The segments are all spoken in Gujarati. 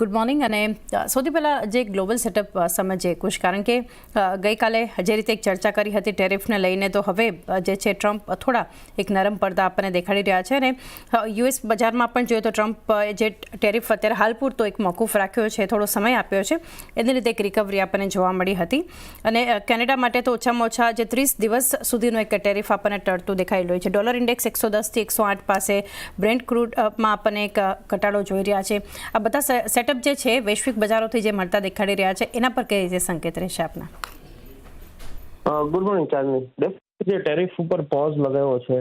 Good morning. અને સૌથી પહેલાં જે ગ્લોબલ સેટઅપ સમજીએ કુશ, કારણ કે ગઈકાલે જે રીતે એક ચર્ચા કરી હતી ટેરિફને લઈને, તો હવે જે છે ટ્રમ્પ થોડા એક નરમ પડદા આપણને દેખાડી રહ્યા છે. અને યુએસ બજારમાં પણ જોઈએ તો ટ્રમ્પ જે ટેરિફ અત્યારે હાલ પૂરતો એક મોકૂફ રાખ્યો છે, થોડો સમય આપ્યો છે, એને લીધે એક રિકવરી આપણને જોવા મળી હતી. અને કેનેડા માટે તો ઓછામાં ઓછા જે 30 દિવસ સુધીનો એક ટેરિફ આપણને ટળતું દેખાઈ રહ્યું છે. ડોલર ઇન્ડેક્સ 110 થી 108 પાસે, બ્રેન્ટ ક્રૂડમાં આપણને એક ઘટાડો જોઈ રહ્યા છે. આ બધા સેટઅપ જે છે વૈશ્વિક બજારોથી જે મળતા દેખાડી રહ્યા છે, એના પર કઈ રીતે સંકેત રહેશે આપના? ગુડ મોર્નિંગ ચાંદની. જે ટેરિફ ઉપર પોઝ લગાવ્યો છે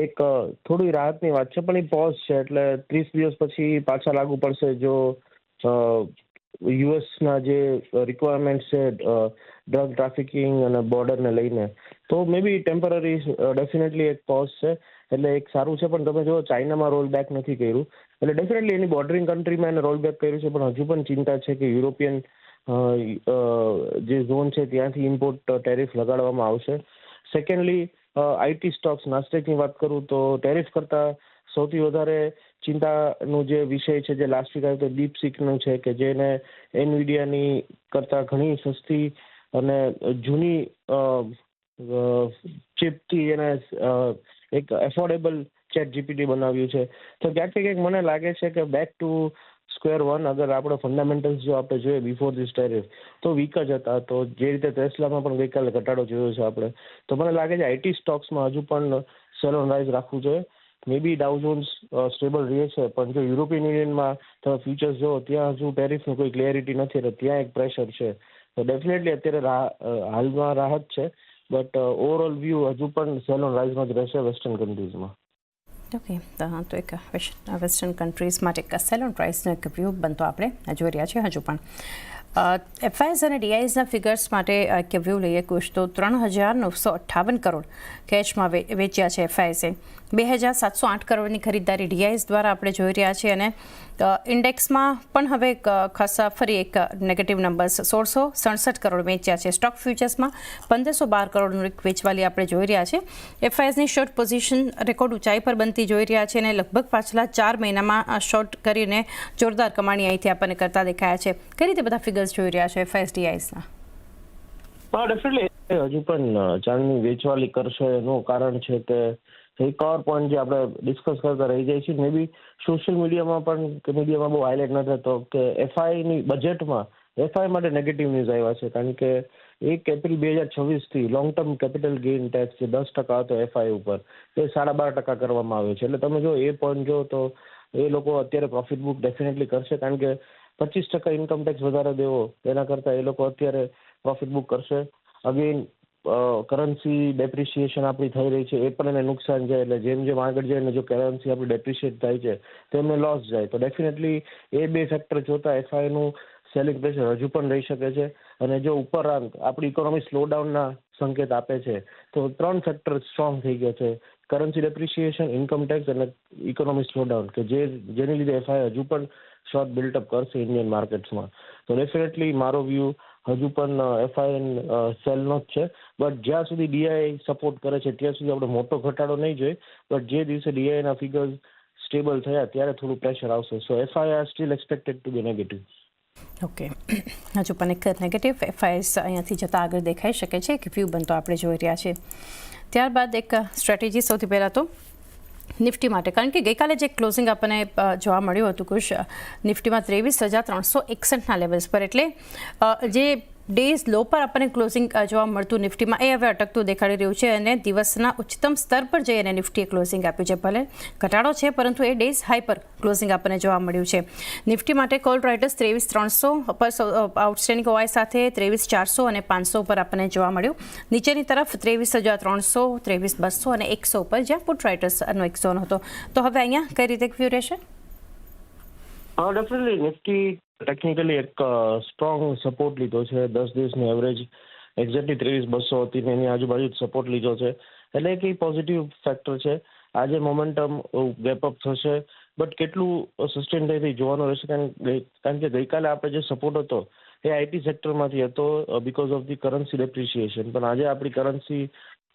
એક થોડી રાહતની વાત છે, પણ એ પોઝ છે એટલે 30 દિવસ પછી પાછા લાગુ પડશે જો યુએસના જે રિક્વાયરમેન્ટ છે ડ્રગ ટ્રાફિકિંગ અને બોર્ડરને લઈને, તો મે બી ટેમ્પરરી ડેફિનેટલી એક પોઝ છે એટલે એક સારું છે. પણ તમે જો ચાઇનામાં રોલ બેક નથી કર્યું એટલે ડેફિનેટલી એની બોર્ડરિંગ કન્ટ્રીમાં એને રોલ બેક કર્યું છે, પણ હજુ પણ ચિંતા છે કે યુરોપિયન જે ઝોન છે ત્યાંથી ઇમ્પોર્ટ ટેરિફ લગાડવામાં આવશે. સેકન્ડલી આઈટી સ્ટોક્સ, નાસ્ટેકની વાત કરું તો ટેરિફ કરતાં સૌથી વધારે ચિંતાનું જે વિષય છે જે લાસ્ટ વીક આવ્યો તો ડીપસીકનું છે, કે જેને એનવીડિયાની કરતાં ઘણી સસ્તી અને જૂની ચિપથી એને એક એફોર્ડેબલ ચેટ જીપીટી બનાવ્યું છે. તો ક્યાંક ને ક્યાંક મને લાગે છે કે બેક ટુ સ્ક્વેર વન, અગર આપણે ફંડામેન્ટલ્સ જો આપણે જોઈએ બિફોર ધીસ ટેરિફ તો વીક જ હતા. તો જે રીતે ટેસ્લામાં પણ ગઈકાલે ઘટાડો જોયો છે આપણે, તો મને લાગે છે આઈટી સ્ટોક્સમાં હજુ પણ સેલ ઓન રાઇઝ રાખવું જોઈએ. મે બી ડાઉ જોન્સ સ્ટેબલ રહે છે, પણ જો યુરોપિયન યુનિયનમાં તમે ફ્યુચર્સ જો ત્યાં હજુ ટેરિફનું કોઈ ક્લેરિટી નથી એટલે ત્યાં એક પ્રેશર છે. તો ડેફિનેટલી અત્યારે હાલમાં રાહત છે, બટ ઓવરઓલ વ્યૂ હજુ પણ સેલ ઓન રાઇઝમાં જ રહેશે વેસ્ટર્ન કન્ટ્રીઝમાં. ઓકે, તો એક વેસ્ટર્ન કન્ટ્રીઝ માટે એક સેલ ઓન રાઇઝનો એક વ્યૂ બનતો આપણે જોઈ રહ્યા છીએ. હજુ પણ એફઆઈએસ અને ડીઆઈએસના ફિગર્સ માટે એક વ્યૂ લઈએ કુશ, તો 3,958 કરોડ કેશમાં વેચ્યા છે એફઆઈએસે. 2,708 કરોડની ખરીદદારી ડીઆઈએસ દ્વારા આપણે જોઈ રહ્યા છીએ. અને ઇન્ડેક્સમાં પણ હવે ખાસા ફરી એક નેગેટિવ નંબર્સ 1,667 કરોડ વેચ્યા છે. સ્ટોક ફ્યુચર્સમાં 1,512 કરોડનું વેચવાલી આપણે જોઈ રહ્યા છે. એફઆઈએસની શોર્ટ પોઝિશન રેકોર્ડ ઊંચાઈ પર બનતી જોઈ રહ્યા છે, અને લગભગ પાછલા 4 મહિનામાં શોર્ટ કરીને જોરદાર કમાણી અહીંથી આપણને કરતા દેખાયા છે. કઈ રીતે બધા ફિગર્સ જોઈ રહ્યા છે એફઆઈએસ ડીઆઈએસના? ડેફિનેટલી હજુ પણ ચાંદની વેચવાલી કરશે એનું કારણ છે કે એક ઓર પોઈન્ટ જે આપણે ડિસ્કસ કરતા રહી જાય છે, મે બી સોશિયલ મીડિયામાં પણ કે મીડિયામાં બહુ હાઇલાઇટ નથી થતો કે એફઆઈની બજેટમાં એફઆઈ માટે નેગેટિવ ન્યૂઝ આવ્યા છે. કારણ કે 1 એપ્રિલ 2026થી long term capital gain tax જે 10% હતો એફઆઈ ઉપર, એ 12.5% કરવામાં આવ્યો છે. એટલે તમે જો એ પોઈન્ટ જો તો એ લોકો અત્યારે પ્રોફિટ બુક ડેફિનેટલી કરશે, કારણ કે 25% ઇન્કમ ટેક્સ વધારે દેવો તેના કરતાં એ લોકો અત્યારે પ્રોફિટ બુક કરશે. અગેન કરન્સી ડેપ્રિસિએશન આપણી થઈ રહી છે, એ પણ એને નુકસાન જાય. એટલે જેમ જેમ આગળ જાય ને જો કરન્સી આપણી ડેપ્રિશિએટ થાય છે તો એમને લોસ જાય. તો ડેફિનેટલી એ બે ફેક્ટર જોતા એફઆઈનું સેલિંગ પ્રેશર હજુ પણ રહી શકે છે. અને જો ઉપરાંત આપણી ઇકોનોમી સ્લોડાઉનના સંકેત આપે છે, તો 3 ફેક્ટર સ્ટ્રોંગ થઈ ગયા છે: કરન્સી ડેપ્રિસિએશન, ઇન્કમ ટેક્સ અને ઇકોનોમી સ્લોડાઉન, કે જેની લીધે એફઆઈ હજુ પણ શોર્ટ બિલ્ટઅપ કરશે ઇન્ડિયન માર્કેટ્સમાં. તો ડેફિનેટલી મારો વ્યૂ હજુ પણ એફઆઈ સેલનો જ છે. બટ જ્યાં સુધી ડીઆઈ સપોર્ટ કરે છે ત્યાં સુધી આપણે મોટો ઘટાડો નહીં જોઈએ. બટ જે દિવસે ડીઆઈના ફિગર્સ સ્ટેબલ થયા ત્યારે થોડું પ્રેશર આવશે. So FI are still expected to be negative. Okay, હજુ પણ એક નેગેટિવ એફઆઈએસ અહીંયાથી જતાં આગળ દેખાઈ શકે છે. એક વ્યૂ બનતો આપણે જોઈ રહ્યા છીએ. ત્યારબાદ એક સ્ટ્રેટેજી સૌથી પહેલાં તો નિફ્ટી માટે, કારણ કે ગઈકાલે જે ક્લોઝિંગ આપણને જોવા મળ્યું હતું કુશ, નિફ્ટીમાં 23,361ના લેવલ્સ પર, એટલે જે ડેઝ લો પર આપણને ક્લોઝિંગ જોવા મળતું નિફ્ટીમાં, એ હવે અટકતું દેખાડી રહ્યું છે. અને દિવસના ઉચ્ચતમ સ્તર પર જઈ અને નિફ્ટીએ ક્લોઝિંગ આપ્યું છે. ભલે ઘટાડો છે, પરંતુ એ ડેઝ હાઈ પર ક્લોઝિંગ આપણને જોવા મળ્યું છે. નિફ્ટી માટે કોલ રાઇટર્સ 23,300 પર આઉટસ્ટેન્ડિંગ ઓઆઈ સાથે 23,400 અને 500 પર આપણને જોવા મળ્યું. નીચેની તરફ 23,300, 23,200 અને 100 પર, જ્યાં પુટ રાઇટર્સનો એક ઝોન હતો. તો હવે અહીંયા કઈ રીતે વ્યૂ રહેશે? ડેફિનેટલી નિફ્ટી ટેકનિકલી એક સ્ટ્રોંગ સપોર્ટ લીધો છે. 10 દિવસની એવરેજ એક્ઝેક્ટલી 23,200 હતી ને એની આજુબાજુ જ સપોર્ટ લીધો છે. એટલે એક પોઝિટિવ ફેક્ટર છે. આજે મોમેન્ટમ ગેપઅપ થશે, બટ કેટલું સસ્ટેન થાય તે જોવાનું રહેશે. કારણ કે ગઈકાલે આપણે જે સપોર્ટ હતો એ આઈટી સેક્ટરમાંથી હતો because of the currency depreciation. પણ આજે આપણી currency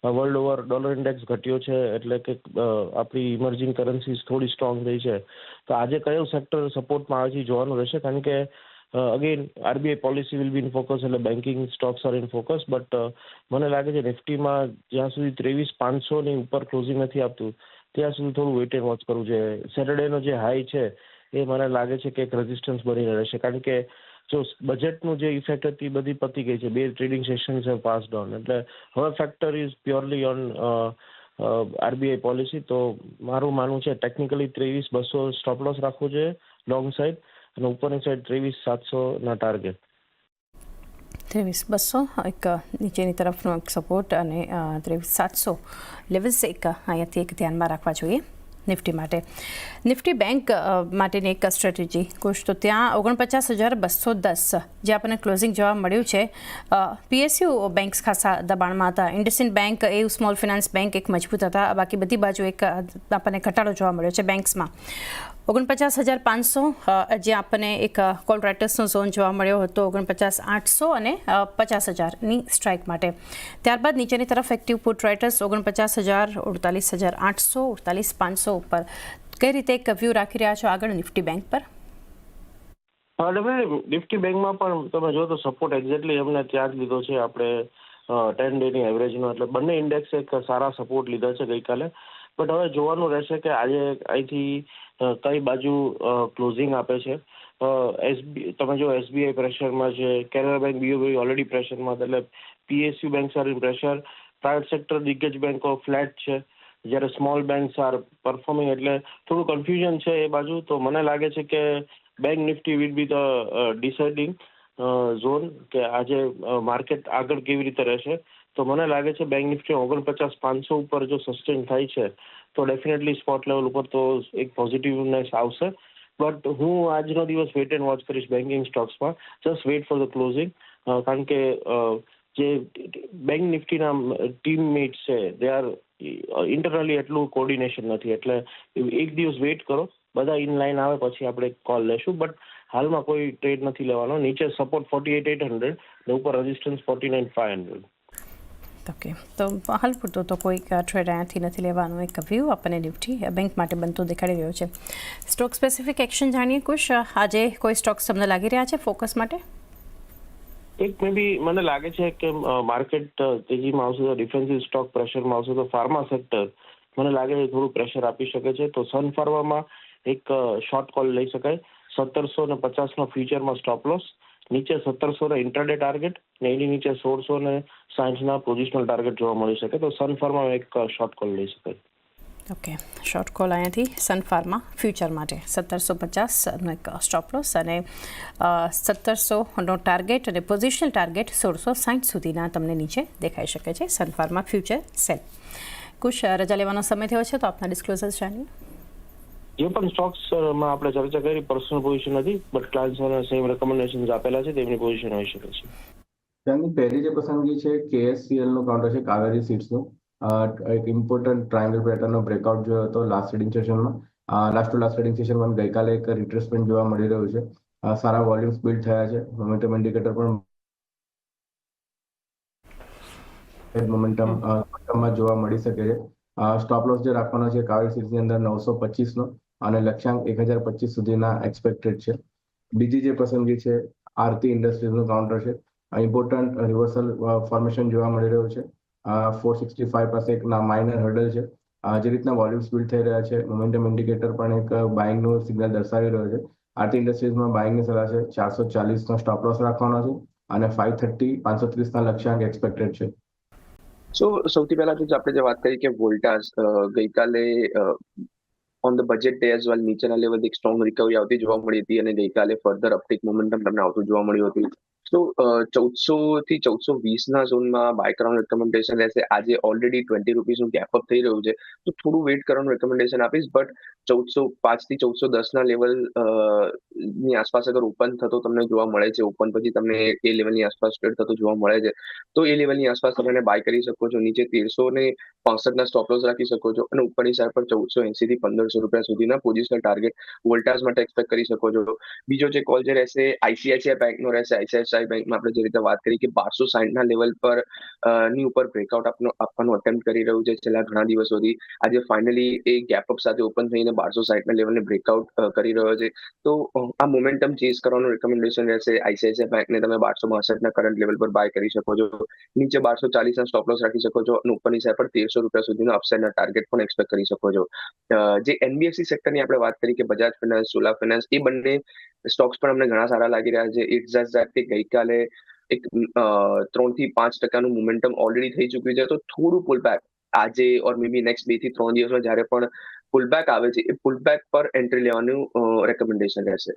world over dollar index ઘટ્યો છે, એટલે કે આપણી ઇમર્જિંગ કરન્સીઝ થોડી સ્ટ્રોંગ થઈ છે. તો આજે કયો સેક્ટર સપોર્ટમાં આવે છે જોવાનું રહેશે, કારણ કે again RBI policy will be in focus, એટલે banking stocks are in focus. But મને લાગે છે નિફ્ટીમાં જ્યાં સુધી 23,500 ઉપર ક્લોઝિંગ નથી આપતું ત્યાં સુધી થોડું વેઇટ એન્ડ વોચ કરવું જોઈએ. સેટરડેનો જે હાઈ છે એ મને લાગે છે કે એક રેઝિસ્ટન્સ બનીને રહેશે, કારણ કે જો બજેટનું જે ઇફેક્ટ હતી બધી પતી ગઈ છે. 2 trading sessions have passed on, એટલે હવે factor is purely on RBI policy. તો મારું માનવું છે ટેકનિકલી 23,200 સ્ટોપ લોસ રાખવો જોઈએ લોંગ સાઈડ, અને ઉપરની સાઈડ 23,700 ટાર્ગેટ. 23,200 એક નીચેની તરફનો એક સપોર્ટ અને 23,700 લેવલ્સ એક અહીંયાથી એક ધ્યાનમાં રાખવા જોઈએ નિફ્ટી માટે. નિફ્ટી બેંક માટેની એક સ્ટ્રેટેજી કુશ, તો ત્યાં 49,210 જે આપણને ક્લોઝિંગ જોવા મળ્યું છે. પીએસયુ બેંક્સ ખાસા દબાણમાં હતા. IndusInd bank, AU small finance bank એક મજબૂત હતા. બાકી બધી બાજુ એક આપણને ઘટાડો જોવા મળ્યો છે બેંક્સમાં. 49,500 જે આપણને એક કોલ રાઇટર્સનો ઝોન જોવા મળ્યો હતો 49,800 અને 50,000ની સ્ટ્રાઇક માટે. ત્યારબાદ નીચેની તરફ એક્ટિવ પુટ રાઇટર્સ 49,000, 48,800, 48,500 ઉપર. કઈ રીતે એક વ્યૂ રાખી રહ્યા છો આગળ નિફ્ટી બેંક પર? નિફ્ટી બેંકમાં પણ તમે જો તો સપોર્ટ એક્ઝેક્ટલી અમને ત્યાં જ લીધો છે આપણે 10 ડેની એવરેજનો, એટલે બંને ઇન્ડેક્સ એક સારા સપોર્ટ લીધા છે ગઈકાલે. બટ હવે જોવાનું રહેશે કે આજે અહીંથી કઈ બાજુ ક્લોઝિંગ આપે છે. તમે જો એસબીઆઈ પ્રેશરમાં છે, કેનરા બેંક, બીઓબી ઓલરેડી પ્રેશરમાં, એટલે PSU banks are in pressure. Private sector દિગ્ગજ બેંકો ફ્લેટ છે, જ્યારે સ્મોલ બેંક્સ આર પરફોર્મિંગ, એટલે થોડું કન્ફ્યુઝન છે એ બાજુ. તો મને લાગે છે કે bank Nifty will be the deciding zone કે આજે માર્કેટ આગળ કેવી રીતે રહેશે. તો મને લાગે છે બેંક નિફ્ટી 49,500 ઉપર જો સસ્ટેન થાય છે તો ડેફિનેટલી સ્પોટ લેવલ ઉપર તો એક પોઝિટિવનેસ આવશે. બટ હું આજનો દિવસ વેઇટ એન્ડ વોચ કરીશ બેન્કિંગ સ્ટોક્સમાં. Just wait for the closing, કારણ કે જે બેંક નિફ્ટીના ટીમમેટ્સ છે દે આર ઇન્ટરનલી એટલું કોર્ડિનેશન નથી, એટલે એક દિવસ વેઇટ કરો, બધા ઇન લાઇન આવે પછી આપણે કોલ લેશું. બટ હાલમાં કોઈ ટ્રેડ નથી લેવાનો. નીચે સપોર્ટ 48,800 ને ઉપર રેઝિસ્ટન્સ 49,500. ઓકે, તો હાલ પૂરતો તો કોઈ ટ્રેડ અહીંયાથી નથી લેવાનું. એક વ્યૂ આપણને નિફ્ટી બેંક માટે બનતો દેખાડી રહ્યો છે. સ્ટોક સ્પેસિફિક એક્શન જાણીએ કુશ, આજે કોઈ સ્ટોક્સ તમને લાગી રહ્યા છે ફોકસ માટે? એક મે બી મને લાગે છે કે માર્કેટ તેજીમાં આવશે તો ડિફેન્સિવ સ્ટોક પ્રેશરમાં આવશે, તો ફાર્મા સેક્ટર મને લાગે છે થોડું પ્રેશર આપી શકે છે. તો સન ફાર્મામાં એક શોર્ટ કોલ લઈ શકાય. 1750 ફ્યુચરમાં સ્ટોપ લોસ, નીચે 1700 ઇન્ટ્રાડે ટાર્ગેટ, ને એની નીચે 1660 પોઝિશનલ ટાર્ગેટ જોવા મળી શકે. તો સન ફાર્મા એક શોર્ટ કોલ લઈ શકાય. ઓકે, શોર્ટ કોલ અહીંયાથી સન ફાર્મા ફ્યુચર માટે 1750નો એક સ્ટોપ લોસ અને 1700નો ટાર્ગેટ અને પોઝિશનલ ટાર્ગેટ 1660 સુધીના તમને નીચે દેખાઈ શકે છે સન ફાર્મા ફ્યુચર સેલ. કુશ, રજા લેવાનો સમય થયો છે તો આપના ડિસ્ક્લોઝર જાણીએ. જે પણ સ્ટોક્સમાં આપણે ચર્ચા કરી પર્સનલ પોઝિશન નથી, બટ ક્લાયન્ટ્સને સેમ રેકમેન્ડેશન્સ આપેલા છે, તેમની પોઝિશન હોઈ શકે છે. ત્યાંની પહેલી જે પસંદગી છે KSCL નું કાઉન્ટર છે, કાવેરી સીડ્સનું. એક ઇમ્પોર્ટન્ટ ટ્રાયંગલ પેટર્નનો બ્રેકઆઉટ જોયો હતો લાસ્ટ ટ્રેડિંગ સેશનમાં. લાસ્ટ ટ્રેડિંગ સેશનમાં ગઈકાલે એક રિટ્રેસમેન્ટ જોવા મળી રહ્યું છે. સારા વોલ્યુમ્સ બિલ્ડ થયા છે. મોમેન્ટમ ઇન્ડિકેટર પણ મોમેન્ટમમાં જોવા મળી શકે છે. સ્ટોપ લોસ જે રાખવાનો છે કાવેરી સીડ્સની અંદર 925નો અને લક્ષ્યાંક 1025 સુધીના એક્સપેક્ટેડ છે. બીજી જે પસંદગી છે આરતી ઇન્ડસ્ટ્રીઝનું કાઉન્ટર છે. ઇમ્પોર્ટન્ટ રિવર્સલ ફોર્મેશન જોવા મળી રહ્યું છે. 465 પાસે એક માઇનર હર્ડલ છે. જે રીતના વોલ્યુમ્સ બિલ્ડ થઈ રહ્યા છે, મોમેન્ટમ ઇન્ડિકેટર પણ એક બાઇંગનું સિગ્નલ દર્શાવી રહ્યો છે. આરતી ઇન્ડસ્ટ્રીઝમાં બાઇંગની સલાહ છે. 440નો સ્ટોપ લોસ રાખવાનો છે અને 530-530ના લક્ષ્યાંક એક્સપેક્ટેડ છે. સૌથી પહેલા તો આપણે જે વાત કરી કે વોલ્ટાસ ગઈકાલે on the budget day as well નીચેના લેવલથી એક સ્ટ્રોંગ રિકવરી આવતી જોવા મળી હતી અને ગઈકાલે ફર્ધર અપટિક મોમેન્ટમ તમને આવતું જોવા મળ્યું હતું. તો 1400 થી 1420ના ઝોનમાં બાય કરવાનું રેકમેન્ડેશન રહેશે. આજે ઓલરેડી 20 રૂપીસનું ગેપ અપ થઈ રહ્યું છે, તો થોડું વેઇટ કરવાનું રેકમેન્ડેશન આપીશ. બટ 1405 થી 1410ના લેવલ ની આસપાસ અગર ઓપન થતો તમને જોવા મળે છે, ઓપન પછી તમને એ લેવલની આસપાસ ટ્રેડ થતો જોવા મળે છે, તો એ લેવલની આસપાસ તમે બાય કરી શકો છો. નીચે 1365ના સ્ટોપ લોસ રાખી શકો છો અને ઉપરની સાઈડ પર 1480 થી 1500 રૂપિયા સુધીના પોઝિશનલ ટાર્ગેટ વોલ્ટાસ માટે એક્સપેક્ટ કરી શકો છો. બીજો જે કોલ જે રહેશે આઈસીઆઈસીઆઈ બેંકનો રહેશે. આઈસીઆઈસીઆઈ આઈસીઆઈસીઆઈ બેંકમાં આપણે જે રીતે વાત કરી કે 1260 ના લેવલ પર ની ઉપર બ્રેકઆઉટ આપવાનું અટેમ્પ્ટ કરી રહ્યું છે છેલ્લા ઘણા દિવસોથી. આજે ફાઇનલી એ ગેપ અપ સાથે ઓપન થઈને 1260 ના લેવલને બ્રેકઆઉટ કરી રહ્યો છે. તો આ મોમેન્ટમ ચેઝ કરવાનું રેકમેન્ડેશન રહેશે. આઈસીઆઈસીઆઈ બેંકને તમે 1262 ના કરંટ લેવલ પર બાય કરી શકો છો, નીચે 1240 ના સ્ટોપ લોસ રાખી શકો છો અને ઉપરની સાઈડ પર 1300 રૂપિયા સુધીનો અપસાઇડના ટાર્ગેટ પણ એક્સપેક્ટ કરી શકો છો. જે એનબીએફસી સેક્ટરની આપણે વાત કરી કે બજાજ ફાઇનાન્સ, ચોલા ફાઇનાન્સ, એ બંને સ્ટોક્સ પણ અમને ઘણા સારા લાગી રહ્યા છે. ઇટ્સ ધેટ કે ગઈકાલે એક 3 થી 5% મોમેન્ટમ ઓલરેડી થઈ ચૂક્યું છે. તો થોડું પુલબેક આજે ઓર મે બી નેક્સ્ટ 2 થી 3 દિવસમાં જ્યારે પણ પુલબેક આવે છે એ પુલબેક પર એન્ટ્રી લેવાનું રેકમેન્ડેશન રહેશે.